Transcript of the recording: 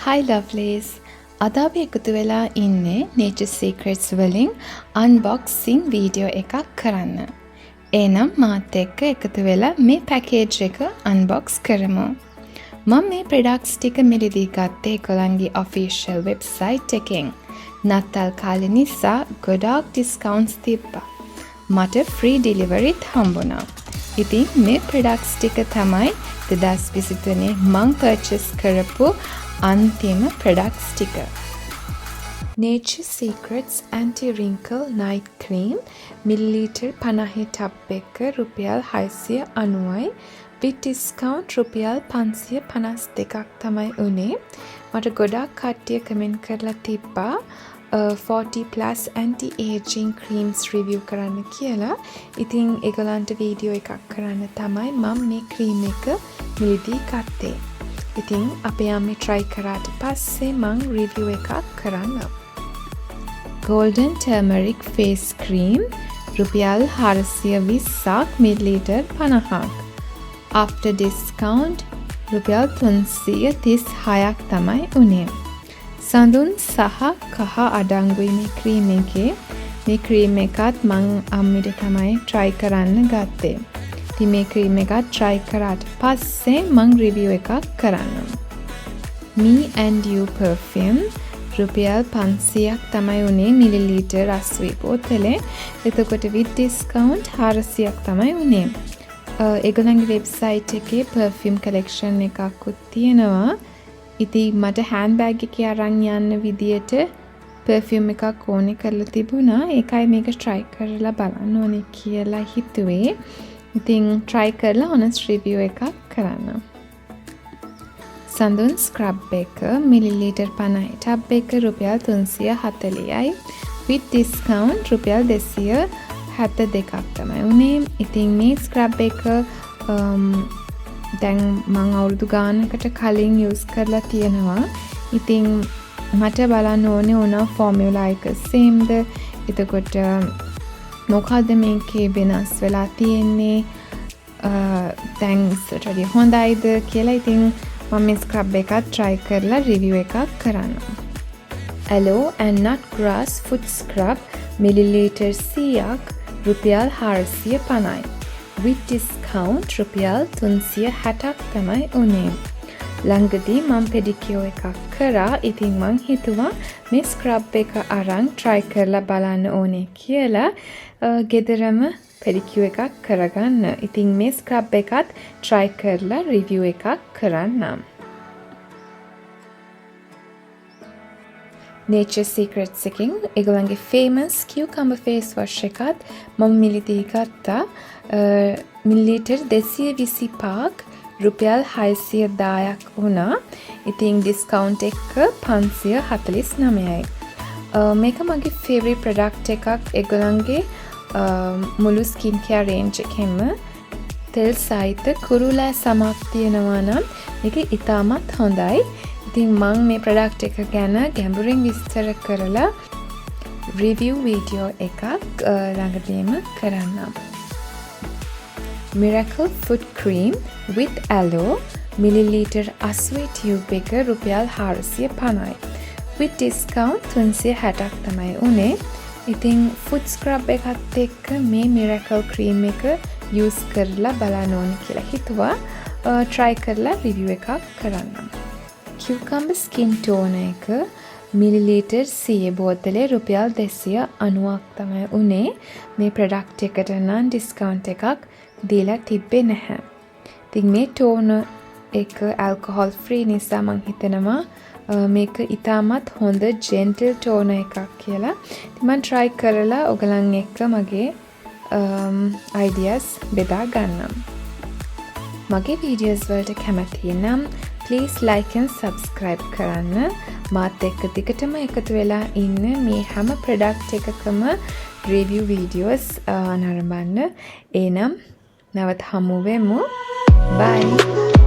Hi lovelies. අද අපි එකතු වෙලා ඉන්නේ Nature Secrets වලින් unboxing වීඩියෝ එකක් කරන්න. එහෙනම් මාත් එක්ක එකතු වෙලා මේ පැකේජ් එක unbox කරමු. මම මේ products ටික මිලදී ගත්තේ ඒගොල්ලන්ගේ official website එකෙන්. නත්තල් කාලේ නිසා ගොඩාක් discounts තිබ්බා. මට free deliveryත් හම්බුණා. ඉතින් මේ products ටික තමයි 2023 මං purchase කරපු अंतिम products ටික. Nature Secrets Anti-Wrinkle Night Cream millilitre 50 tub එක රුපියල් 690යි with discount රුපියල් 552ක් තමයි උනේ. මට ගොඩාක් කට්ටිය කමෙන්ට් කරලා තිබ්බා 40 plus anti-aging creams review කරන්න කියලා. ඉතින් ඒගොල්ලන්ට වීඩියෝ එකක් කරන්න තමයි මම මේ cream එක මිලදී ගත්තේ. ඉතින් අපේ අම්මේ try කරාට පස්සේ මං review එකක් කරන්න. Golden Turmeric Face Cream රුපියල් 420ක් මිලිලීටර් 50ක්. After discount රුපියල් 336ක් තමයි උනේ. සඳුන් සහ කහ අඩංගුයි මේ cream එකේ. මේ cream එකත් මං අම්මිට තමයි try කරන්න ගත්තේ. ඉතින් මේ ක්‍රීම් එකත් try කරාට පස්සේ මං review එකක් කරන්නම්. Me and You perfume රුපියල් 500ක් තමයි උනේ මිලිලීටර් 80 බෝතලේ. එතකොට with discount 400ක් තමයි උනේ. ඒගොල්ලන්ගේ website එකේ perfume collection එකකුත් තියෙනවා. ඉතින් මට handbag එකේ අරන් යන්න විදියට perfume එකක් ඕනේ කරලා තිබුණා. ඒකයි මේක try කරලා බලන්න ඕනේ කියලා හිතුවේ. ඉතින් try කරලා honest review එකක් කරන්න. සඳුන් scrub එක මිලිලීටර් 50 ටබ් එක රුපියල් 340යි with discount රුපියල් 272ක් තමයි උනේ. ඉතින් මේ scrub එක දැන් මම අවුරුදු ගානකට කලින් use කරලා තියෙනවා. ඉතින් මට බලන්න ඕනේ වුණා formula එක sameද. එතකොට මොකද්ද මේකේ වෙනස් වෙලා තියෙන්නේ දැන් ඉස්සරට හොඳයිද කියලා. ඉතින් මම මේ ස්ක්‍රබ් එකත් try කරලා review එකක් කරනවා. Aloe and Nut Grass Foot Scrub millilitre 100ක් රුපියල් 450යි with discount රුපියල් 360ක් තමයි උනේ. ළඟදී මම pedicure එකක් කරා. ඉතින් මං හිතුවා මේ ස්ක්‍රබ් එක අරන් try කරලා බලන්න ඕනේ කියලා ගෙදරම pedicure එකක් කරගන්න. ඉතින් මේ ස්ක්‍රබ් එකත් try කරලා review එකක් කරන්නම්. Nature Secrets එකෙන් ඒගොල්ලන්ගේ famous cucumber face wash එකත් මම මිලදී ගත්තා. මිලිලීටර් 225ක් රුපියල් 610ක් වුණා. ඉතින් discount එක 549යි. මේක මගේ favorite product එකක්. ඒගොල්ලන්ගේ මුළු skin care range එකෙන්ම තෙල් සහිත කුරුලෑ සමක් තියෙනවා නම් මේක ඉතාමත් හොඳයි. ඉතින් මම මේ product එක ගැන ගැඹුරින් විස්තර කරලා review video එකක් ළඟදීම කරන්නම්. Miracle Foot Cream with Aloe millilitre 80 tube එක රුපියල් 450යි. with discount 360ක් තමයි උනේ. ඉතින් foot scrub එකත් එක්ක මේ Miracle Cream එක use කරලා බලන්න ඕනේ කියලා හිතුවා. try කරලා review එකක් කරන්නම්. Cucumber Skin Toner එක මිලිලීටර් 100 බෝතලේ රුපියල් 290ක් තමයි උනේ. මේ product එකට නම් discount එකක් දීලා තිබ්බේ නැහැ. ඉතින් මේ toner එක alcohol free නිසා මං හිතනවා මේක ඉතාමත් හොඳ gentle toner එකක් කියලා. ඉතින් මං try කරලා ඔයගලන් එක්ක මගේ ideas බෙදා ගන්නම්. මගේ videos වලට කැමති නම් please like and subscribe කරන්න. මාත් එක්ක දිගටම එකතු වෙලා ඉන්න මේ හැම product එකකම review videos නරඹන්න. එනම් නැවත හමු වෙමු. Bye.